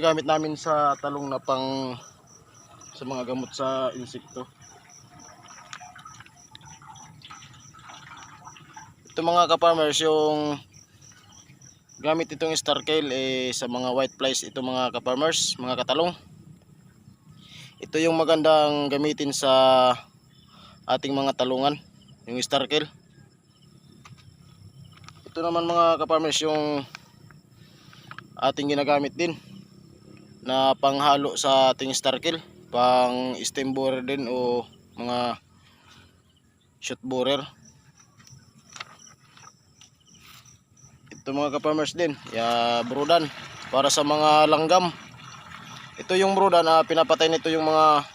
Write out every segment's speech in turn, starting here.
Gamit namin sa talong na pang sa mga gamot sa insekto. Ito mga ka-farmers, yung gamit itong star kale sa mga white flies ito mga ka-farmers, mga katalong. Ito yung magandang gamitin sa ating mga talungan, yung star kale. Ito naman mga ka-farmers yung ating ginagamit din na panghalo sa ating star kale, pang stem borer din o mga shoot borer. Ito mga ka-farmers din, brodan para sa mga langgam. Ito yung brodan, pinapatay nito yung mga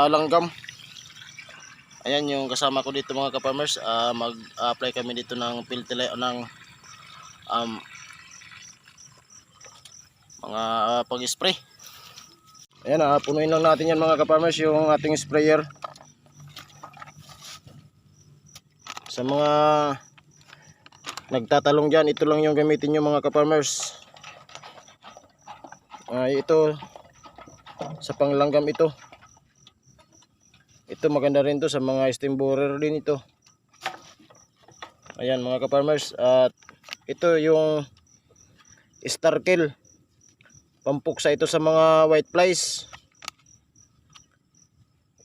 langgam. Ayan yung kasama ko dito mga ka-farmers, mag-apply kami dito ng ng mga pag-spray. Ayan, punuin lang natin yan mga ka-farmers, yung ating sprayer. Sa mga nagtatalong dyan, ito lang yung gamitin nyo mga ka-farmers. Ito sa panglanggam ito. Ito maganda rin to sa mga stem borer din ito. Ayan mga ka-farmers, at ito yung star kale, pampuksa ito sa mga white flies.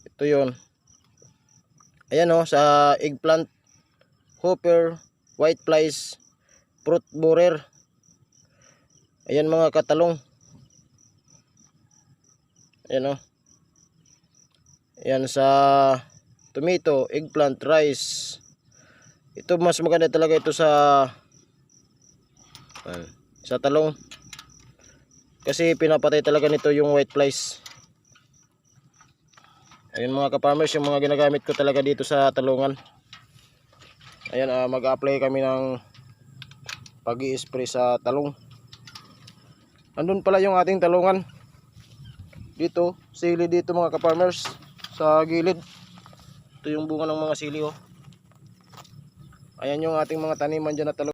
Ito yun. Ayan sa eggplant, hopper, white flies, fruit borer. Ayan mga katalong. Ayan Ayan sa tomato, eggplant, rice. Ito mas maganda talaga ito sa talong. Kasi pinapatay talaga nito yung white flies. Ayun mga ka-farmers, yung mga ginagamit ko talaga dito sa talungan. Ayan, mag-apply kami ng pag-i-spray sa talong. Andun pala yung ating talungan. Dito, sili dito mga ka-farmers, sa gilid. Ito yung bunga ng mga sili. Ayan yung ating mga taniman dyan na talong.